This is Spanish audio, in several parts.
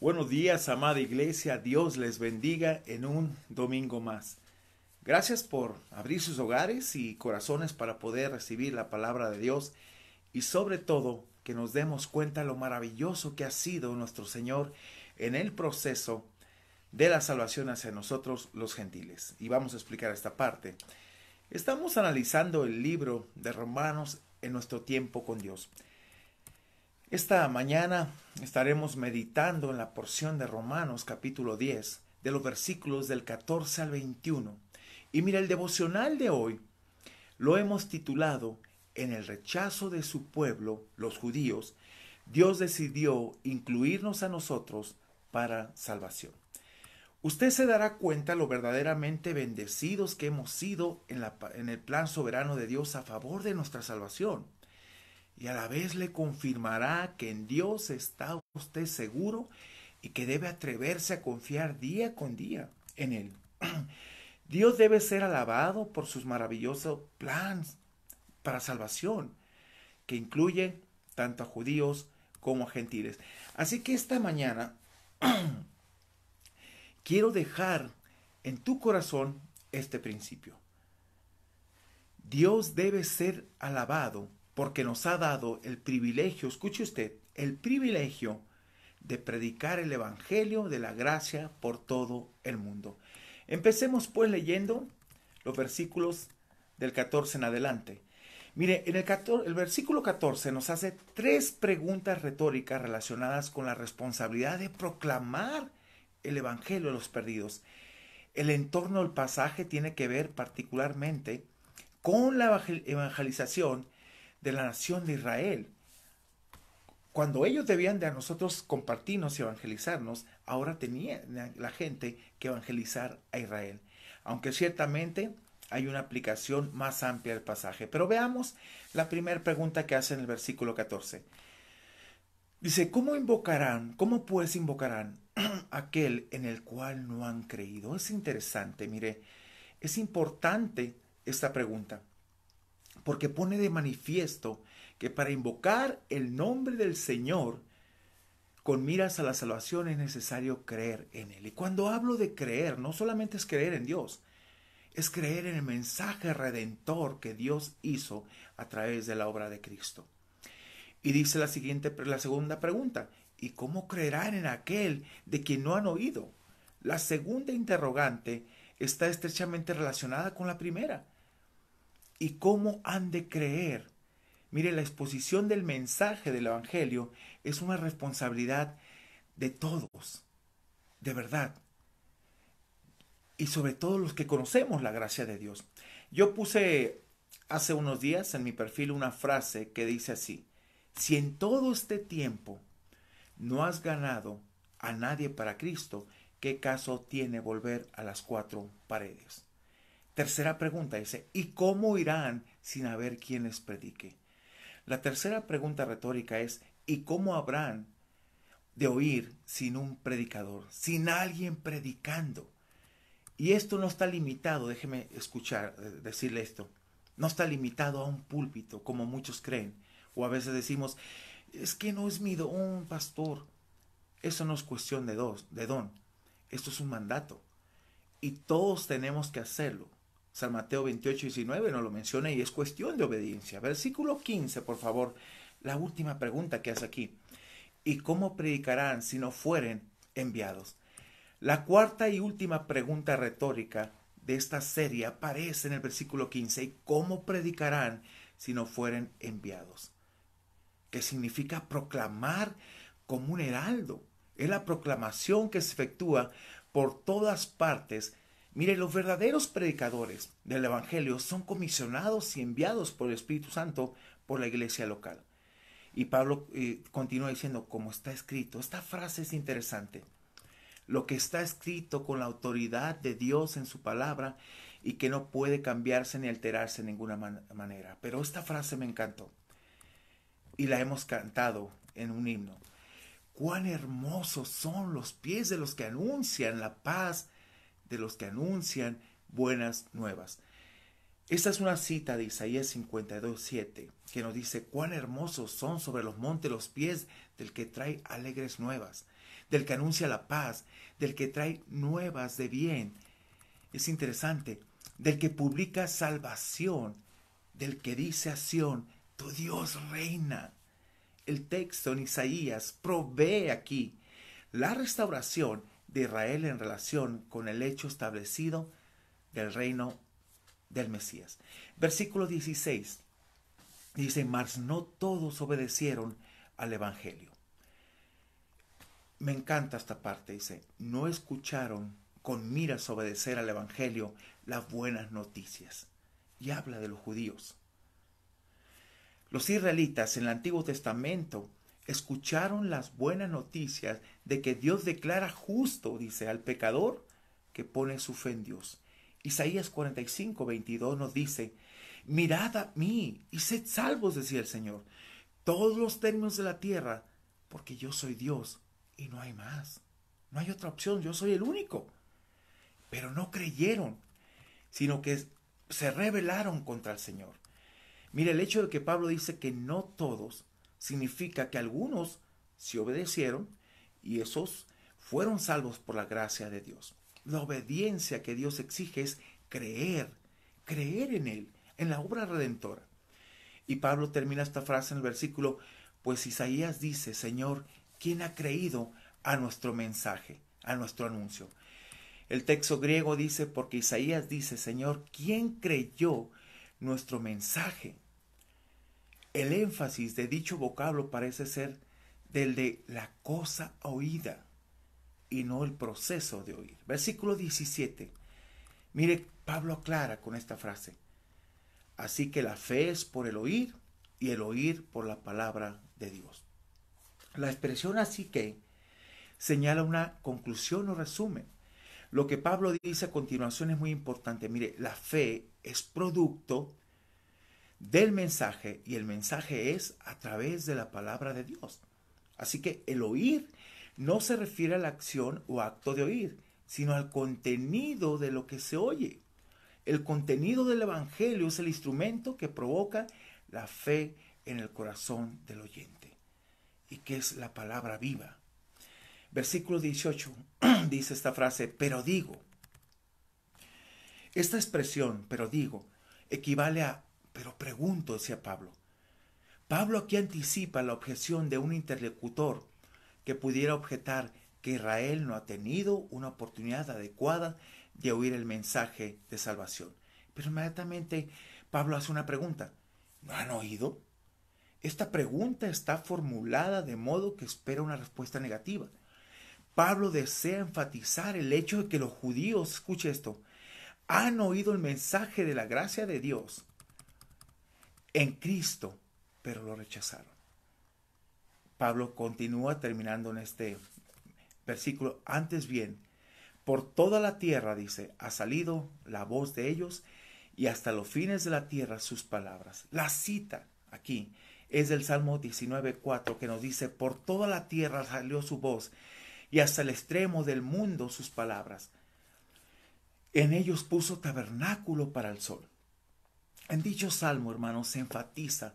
Buenos días, amada iglesia. Dios les bendiga en un domingo más. Gracias por abrir sus hogares y corazones para poder recibir la palabra de Dios y sobre todo que nos demos cuenta lo maravilloso que ha sido nuestro Señor en el proceso de la salvación hacia nosotros los gentiles. Y vamos a explicar esta parte. Estamos analizando el libro de Romanos en nuestro tiempo con Dios. Esta mañana estaremos meditando en la porción de Romanos capítulo 10, de los versículos del 14 al 21. Y mira, el devocional de hoy lo hemos titulado En el rechazo de su pueblo, los judíos, Dios decidió incluirnos a nosotros para salvación. Usted se dará cuenta lo verdaderamente bendecidos que hemos sido en el plan soberano de Dios a favor de nuestra salvación. Y a la vez le confirmará que en Dios está usted seguro y que debe atreverse a confiar día con día en Él. Dios debe ser alabado por sus maravillosos planes para salvación, que incluye tanto a judíos como a gentiles. Así que esta mañana quiero dejar en tu corazón este principio. Dios debe ser alabado porque nos ha dado el privilegio, escuche usted, el privilegio de predicar el Evangelio de la gracia por todo el mundo. Empecemos pues leyendo los versículos del 14 en adelante. Mire, en el versículo 14 nos hace tres preguntas retóricas relacionadas con la responsabilidad de proclamar el Evangelio a los perdidos. El entorno del pasaje tiene que ver particularmente con la evangelización de la nación de Israel. Cuando ellos debían de a nosotros compartirnos y evangelizarnos, ahora tenía la gente que evangelizar a Israel. Aunque ciertamente hay una aplicación más amplia del pasaje. Pero veamos la primera pregunta que hace en el versículo 14. Dice, cómo pues invocarán aquel en el cual no han creído? Es interesante, mire, es importante esta pregunta, porque pone de manifiesto que para invocar el nombre del Señor con miras a la salvación es necesario creer en Él. Y cuando hablo de creer, no solamente es creer en Dios, es creer en el mensaje redentor que Dios hizo a través de la obra de Cristo. Y dice la segunda pregunta, ¿y cómo creerán en aquel de quien no han oído? La segunda interrogante está estrechamente relacionada con la primera. ¿Y cómo han de creer? Mire, la exposición del mensaje del Evangelio es una responsabilidad de todos, de verdad. Y sobre todo los que conocemos la gracia de Dios. Yo puse hace unos días en mi perfil una frase que dice así: si en todo este tiempo no has ganado a nadie para Cristo, ¿qué caso tiene volver a las cuatro paredes? Tercera pregunta dice, ¿y cómo irán sin haber quien les predique? La tercera pregunta retórica es, ¿y cómo habrán de oír sin un predicador, sin alguien predicando? Y esto no está limitado, déjeme decirle esto, no está limitado a un púlpito como muchos creen. O a veces decimos, es que no es mi don, pastor. Eso no es cuestión de don. Esto es un mandato. Y todos tenemos que hacerlo. San Mateo 28:19 nos lo menciona y es cuestión de obediencia. Versículo 15, por favor. La última pregunta que hace aquí. ¿Y cómo predicarán si no fueren enviados? La cuarta y última pregunta retórica de esta serie aparece en el versículo 15. ¿Y cómo predicarán si no fueren enviados? Que significa proclamar como un heraldo. Es la proclamación que se efectúa por todas partes. Mire, los verdaderos predicadores del Evangelio son comisionados y enviados por el Espíritu Santo por la iglesia local. Y Pablo continúa diciendo, como está escrito. Esta frase es interesante. Lo que está escrito con la autoridad de Dios en su palabra y que no puede cambiarse ni alterarse de ninguna manera. Pero esta frase me encantó y la hemos cantado en un himno. Cuán hermosos son los pies de los que anuncian la paz, de los que anuncian buenas nuevas. Esta es una cita de Isaías 52:7 que nos dice: cuán hermosos son sobre los montes los pies del que trae alegres nuevas, del que anuncia la paz, del que trae nuevas de bien. Es interesante, del que publica salvación, del que dice a Sión: tu Dios reina. El texto en Isaías provee aquí la restauración de Israel en relación con el hecho establecido del reino del Mesías. Versículo 16 dice: mas no todos obedecieron al Evangelio. Me encanta esta parte, dice: no escucharon con miras a obedecer al Evangelio las buenas noticias. Y habla de los judíos. Los israelitas en el Antiguo Testamento escucharon las buenas noticias de que Dios declara justo, dice, al pecador que pone su fe en Dios. Isaías 45:22 nos dice: mirad a mí y sed salvos, decía el Señor, todos los términos de la tierra, porque yo soy Dios y no hay más. No hay otra opción, yo soy el único. Pero no creyeron, sino que se rebelaron contra el Señor. Mire, el hecho de que Pablo dice que no todos, significa que algunos sí obedecieron y esos fueron salvos por la gracia de Dios. La obediencia que Dios exige es creer en Él, en la obra redentora. Y Pablo termina esta frase en el versículo: pues Isaías dice: Señor, ¿quién ha creído a nuestro mensaje, a nuestro anuncio? El texto griego dice: porque Isaías dice: Señor, ¿quién creyó nuestro mensaje? El énfasis de dicho vocablo parece ser del de la cosa oída y no el proceso de oír. Versículo 17. Mire, Pablo aclara con esta frase: así que la fe es por el oír y el oír por la palabra de Dios. La expresión así que señala una conclusión o resumen. Lo que Pablo dice a continuación es muy importante. Mire, la fe es producto del mensaje y el mensaje es a través de la palabra de Dios. Así que el oír no se refiere a la acción o acto de oír, sino al contenido de lo que se oye. El contenido del Evangelio es el instrumento que provoca la fe en el corazón del oyente, y que es la palabra viva. Versículo 18 dice esta frase: pero digo. Esta expresión, pero digo, equivale a pero pregunto, decía Pablo. Pablo aquí anticipa la objeción de un interlocutor que pudiera objetar que Israel no ha tenido una oportunidad adecuada de oír el mensaje de salvación. Pero inmediatamente Pablo hace una pregunta: ¿no han oído? Esta pregunta está formulada de modo que espera una respuesta negativa. Pablo desea enfatizar el hecho de que los judíos, escuche esto, han oído el mensaje de la gracia de Dios en Cristo, pero lo rechazaron. Pablo continúa terminando en este versículo: antes bien, por toda la tierra, dice, ha salido la voz de ellos y hasta los fines de la tierra sus palabras. La cita aquí es del Salmo 19:4, que nos dice: por toda la tierra salió su voz y hasta el extremo del mundo sus palabras. En ellos puso tabernáculo para el sol. En dicho salmo, hermanos, se enfatiza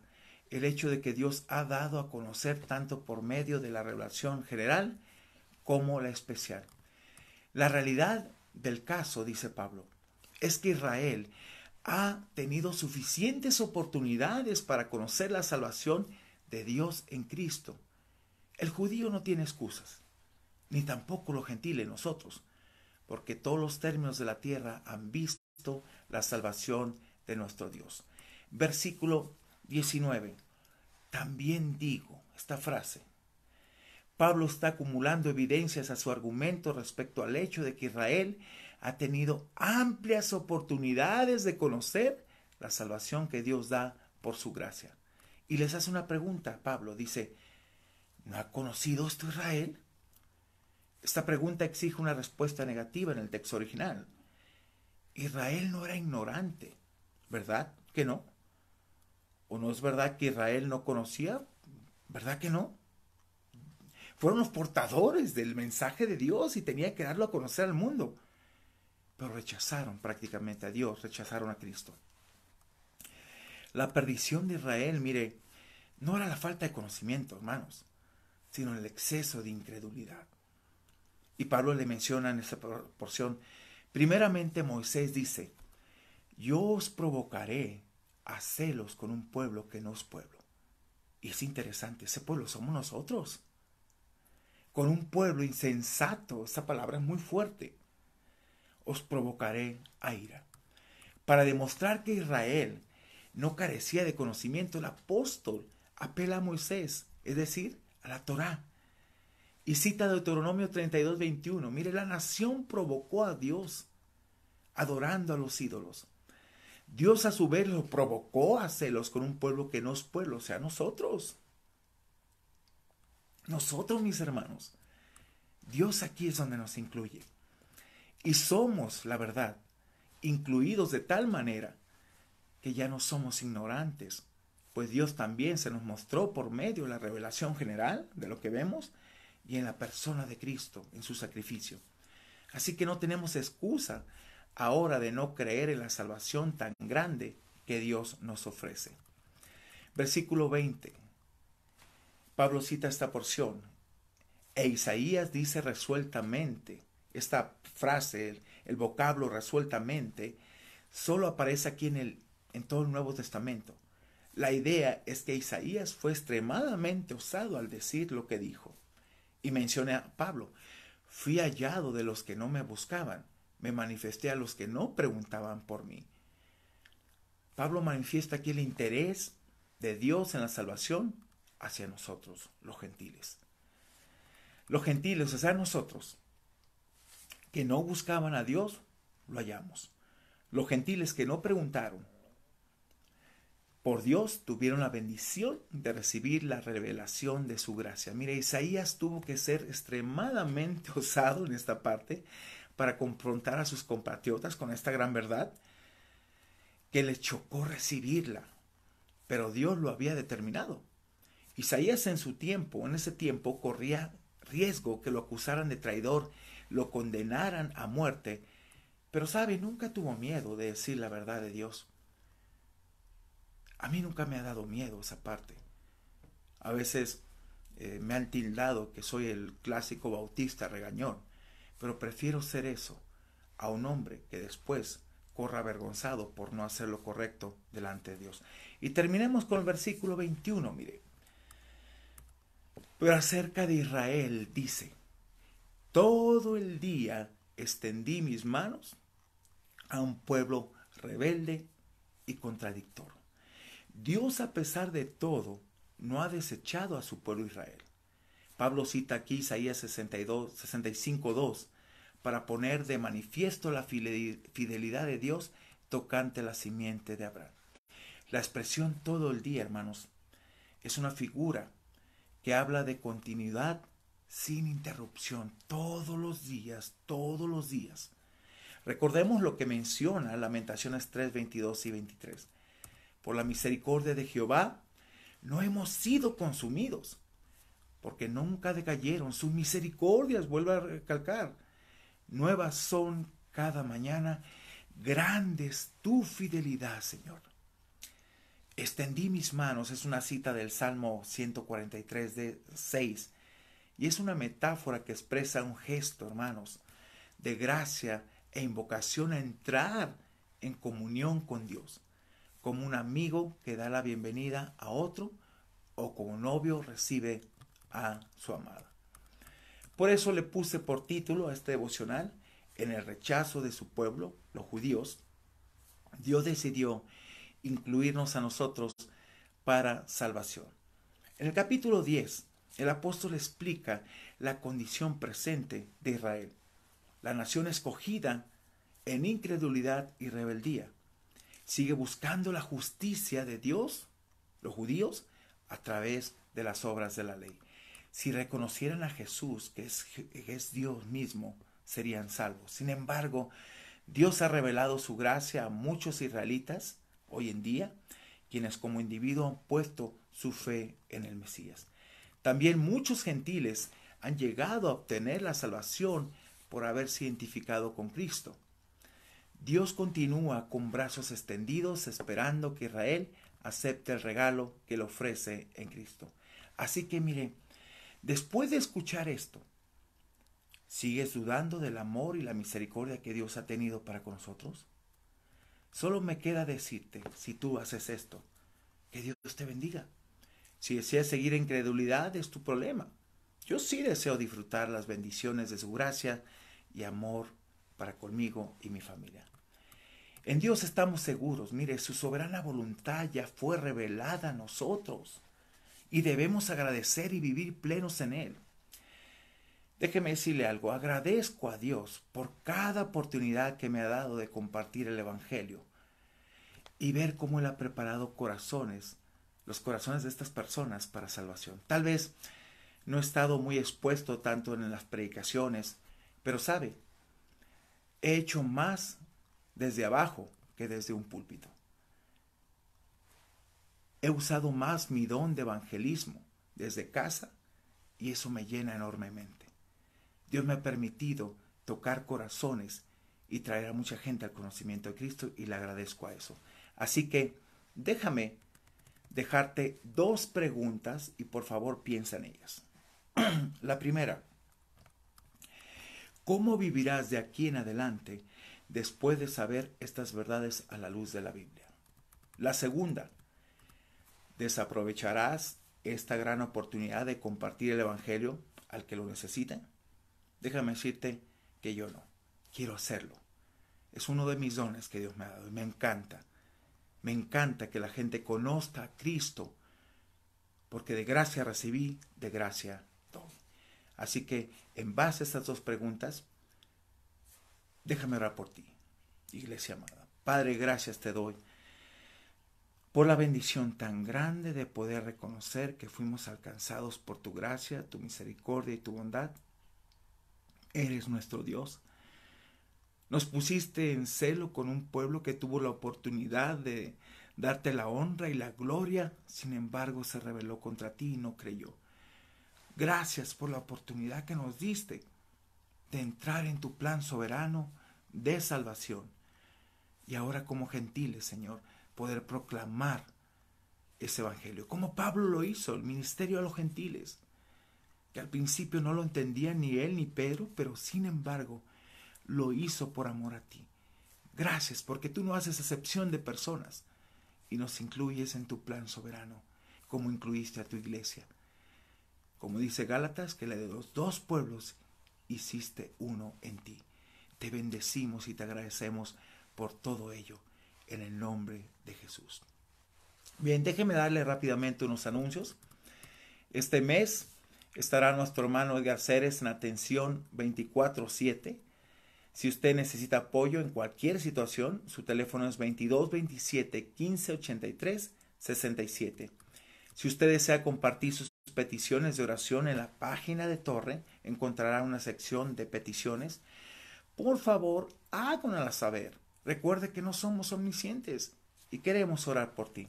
el hecho de que Dios ha dado a conocer tanto por medio de la revelación general como la especial. La realidad del caso, dice Pablo, es que Israel ha tenido suficientes oportunidades para conocer la salvación de Dios en Cristo. El judío no tiene excusas, ni tampoco los gentiles, nosotros, porque todos los términos de la tierra han visto la salvación de nuestro Dios. Versículo 19. También digo, esta frase, Pablo está acumulando evidencias a su argumento respecto al hecho de que Israel ha tenido amplias oportunidades de conocer la salvación que Dios da por su gracia. Y les hace una pregunta, Pablo dice: ¿no ha conocido esto Israel? Esta pregunta exige una respuesta negativa en el texto original. Israel no era ignorante, ¿verdad que no? ¿O no es verdad que Israel no conocía? ¿Verdad que no? Fueron los portadores del mensaje de Dios y tenía que darlo a conocer al mundo. Pero rechazaron prácticamente a Dios, rechazaron a Cristo. La perdición de Israel, mire, no era la falta de conocimiento, hermanos, sino el exceso de incredulidad. Y Pablo le menciona en esa porción, primeramente Moisés dice, yo os provocaré a celos con un pueblo que no es pueblo. Y es interesante, ese pueblo somos nosotros. Con un pueblo insensato, esa palabra es muy fuerte. Os provocaré a ira. Para demostrar que Israel no carecía de conocimiento, el apóstol apela a Moisés, es decir, a la Torá. Y cita Deuteronomio 32:21. Mire, la nación provocó a Dios adorando a los ídolos. Dios a su vez lo provocó a celos con un pueblo que no es pueblo, o sea, nosotros. Nosotros, mis hermanos. Dios aquí es donde nos incluye. Y somos, la verdad, incluidos de tal manera que ya no somos ignorantes, pues Dios también se nos mostró por medio de la revelación general de lo que vemos y en la persona de Cristo, en su sacrificio. Así que no tenemos excusa ahora de no creer en la salvación tan grande que Dios nos ofrece. Versículo 20. Pablo cita esta porción. E Isaías dice resueltamente, esta frase, el vocablo resueltamente, solo aparece aquí en todo el Nuevo Testamento. La idea es que Isaías fue extremadamente osado al decir lo que dijo. Y menciona a Pablo, fui hallado de los que no me buscaban, me manifesté a los que no preguntaban por mí. Pablo manifiesta aquí el interés de Dios en la salvación hacia nosotros, los gentiles. Los gentiles, o sea, nosotros, que no buscaban a Dios, lo hallamos. Los gentiles que no preguntaron por Dios tuvieron la bendición de recibir la revelación de su gracia. Mire, Isaías tuvo que ser extremadamente osado en esta parte para confrontar a sus compatriotas con esta gran verdad que les chocó recibirla, pero Dios lo había determinado. Isaías en ese tiempo corría riesgo que lo acusaran de traidor, lo condenaran a muerte, pero sabe, nunca tuvo miedo de decir la verdad de Dios. A mí nunca me ha dado miedo esa parte. A veces me han tildado que soy el clásico bautista regañón, pero prefiero ser eso a un hombre que después corra avergonzado por no hacer lo correcto delante de Dios. Y terminemos con el versículo 21, mire. Pero acerca de Israel dice, todo el día extendí mis manos a un pueblo rebelde y contradictor. Dios, a pesar de todo, no ha desechado a su pueblo Israel. Pablo cita aquí Isaías 65:2 para poner de manifiesto la fidelidad de Dios tocante la simiente de Abraham. La expresión todo el día, hermanos, es una figura que habla de continuidad sin interrupción, todos los días, todos los días. Recordemos lo que menciona Lamentaciones 3, 22 y 23. Por la misericordia de Jehová no hemos sido consumidos, porque nunca decayeron. Sus misericordias, vuelvo a recalcar, nuevas son cada mañana. Grande es tu fidelidad, Señor. Extendí mis manos, es una cita del Salmo 143:6, y es una metáfora que expresa un gesto, hermanos, de gracia e invocación a entrar en comunión con Dios, como un amigo que da la bienvenida a otro o como un novio recibe a su amada. Por eso le puse por título a este devocional, en el rechazo de su pueblo, los judíos, Dios decidió incluirnos a nosotros para salvación. En el capítulo 10, el apóstol explica la condición presente de Israel, la nación escogida en incredulidad y rebeldía. Sigue buscando la justicia de Dios, los judíos, a través de las obras de la ley. Si reconocieran a Jesús, que es Dios mismo, serían salvos. Sin embargo, Dios ha revelado su gracia a muchos israelitas hoy en día, quienes como individuo han puesto su fe en el Mesías. También muchos gentiles han llegado a obtener la salvación por haberse identificado con Cristo. Dios continúa con brazos extendidos esperando que Israel acepte el regalo que le ofrece en Cristo. Así que mire, después de escuchar esto, ¿sigues dudando del amor y la misericordia que Dios ha tenido para con nosotros? Solo me queda decirte, si tú haces esto, que Dios te bendiga. Si deseas seguir en incredulidad, es tu problema. Yo sí deseo disfrutar las bendiciones de su gracia y amor para conmigo y mi familia. En Dios estamos seguros, mire, su soberana voluntad ya fue revelada a nosotros y debemos agradecer y vivir plenos en Él. Déjeme decirle algo, agradezco a Dios por cada oportunidad que me ha dado de compartir el Evangelio y ver cómo Él ha preparado corazones, los corazones de estas personas para salvación. Tal vez no he estado muy expuesto tanto en las predicaciones, pero sabe, he hecho más desde abajo que desde un púlpito. He usado más mi don de evangelismo desde casa y eso me llena enormemente. Dios me ha permitido tocar corazones y traer a mucha gente al conocimiento de Cristo y le agradezco a eso. Así que déjame dejarte 2 preguntas y por favor piensa en ellas. La primera, ¿cómo vivirás de aquí en adelante después de saber estas verdades a la luz de la Biblia? La segunda, ¿desaprovecharás esta gran oportunidad de compartir el Evangelio al que lo necesita? Déjame decirte que yo no. Quiero hacerlo. Es uno de mis dones que Dios me ha dado y me encanta. Me encanta que la gente conozca a Cristo, porque de gracia recibí, de gracia doy. Así que, en base a estas 2 preguntas, déjame orar por ti, iglesia amada. Padre, gracias te doy por la bendición tan grande de poder reconocer que fuimos alcanzados por tu gracia, tu misericordia y tu bondad. Eres nuestro Dios. Nos pusiste en celo con un pueblo que tuvo la oportunidad de darte la honra y la gloria, sin embargo se rebeló contra ti y no creyó. Gracias por la oportunidad que nos diste de entrar en tu plan soberano de salvación. Y ahora como gentiles, Señor, poder proclamar ese evangelio, como Pablo lo hizo, el ministerio a los gentiles, que al principio no lo entendían ni él ni Pedro, pero sin embargo lo hizo por amor a ti. Gracias, porque tú no haces excepción de personas y nos incluyes en tu plan soberano, como incluiste a tu iglesia. Como dice Gálatas, que la de los 2 pueblos hiciste uno en ti. Te bendecimos y te agradecemos por todo ello, en el nombre de Jesús. Bien, déjeme darle rápidamente unos anuncios. Este mes estará nuestro hermano Edgar Ceres en atención 24/7. Si usted necesita apoyo en cualquier situación, su teléfono es 22 27 15 83 67. Si usted desea compartir sus peticiones de oración en la página de Torre, encontrará una sección de peticiones. Por favor, háganoslas saber. Recuerde que no somos omniscientes y queremos orar por ti.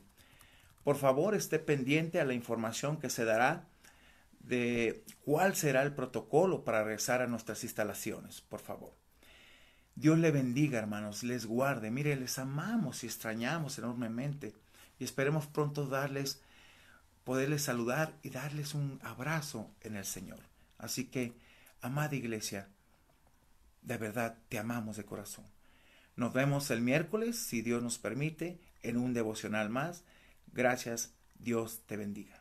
Por favor, esté pendiente a la información que se dará de cuál será el protocolo para regresar a nuestras instalaciones, por favor. Dios le bendiga, hermanos, les guarde. Mire, les amamos y extrañamos enormemente y esperemos pronto poderles saludar y darles un abrazo en el Señor. Así que, amada iglesia, de verdad te amamos de corazón. Nos vemos el miércoles, si Dios nos permite, en un devocional más. Gracias, Dios te bendiga.